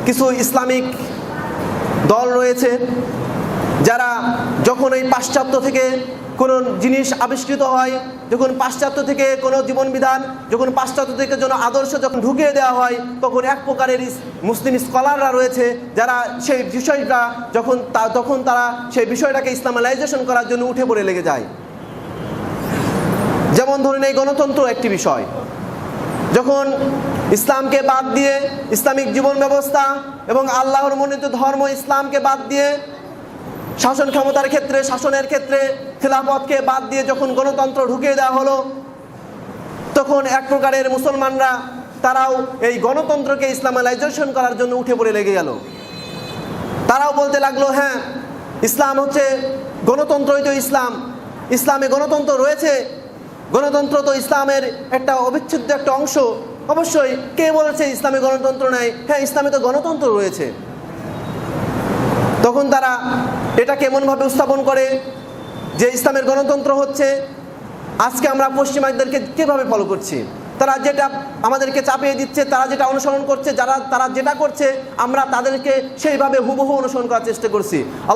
কিছু ইসলামিক দল রয়েছে যারা যখন এই পাশ্চাত্য থেকে কোনো জিনিস আবিষ্কৃত হয়, যখন পাশ্চাত্য থেকে কোনো জীবনবিধান, যখন পাশ্চাত্য থেকে কোনো আদর্শ যখন ঢুকিয়ে দেওয়া হয়, তখন এক প্রকারের মুসলিম স্কলাররা রয়েছে যারা সেই বিষয়টা তখন তারা সেই বিষয়টাকে ইসলামাইজেশন করার জন্য উঠে পড়ে লেগে যায়। যেমন ধরুন, এই গণতন্ত্র একটি বিষয়। যখন ইসলামকে বাদ দিয়ে, ইসলামিক জীবন ব্যবস্থা এবং আল্লাহর মনোনীত ধর্ম ইসলামকে বাদ দিয়ে, শাসন ক্ষমতার ক্ষেত্রে, শাসনের ক্ষেত্রে খেলাফতকে বাদ দিয়ে যখন গণতন্ত্র ঢুকিয়ে দেওয়া হলো, তখন এক প্রকারের মুসলমানরা তারাও এই গণতন্ত্রকে ইসলামাইজেশন করার জন্য উঠে পড়ে লেগে গেল। তারাও বলতে লাগলো, হ্যাঁ, ইসলাম হচ্ছে গণতন্ত্রই তো ইসলাম, ইসলামে গণতন্ত্র রয়েছে, গণতন্ত্র তো ইসলামের একটা অবিচ্ছেদ্য একটা অংশ। অবশ্যই, কে বলেছে ইসলামে গণতন্ত্র নাই? হ্যাঁ, ইসলামে তো গণতন্ত্র রয়েছে। তখন তারা এটা কেমনভাবে উপস্থাপন করে যে ইসলামের গণতন্ত্র হচ্ছে, আজকে আমরা পশ্চিমাদেরকে কিভাবে ফলো করছি, তারা যেটা আমাদেরকে চাপিয়ে দিচ্ছে, তারা যেটা অনুসরণ করছে, তারা যেটা করছে আমরা তাদেরকে সেইভাবে হুবহু অনুসরণ করার চেষ্টা করছি।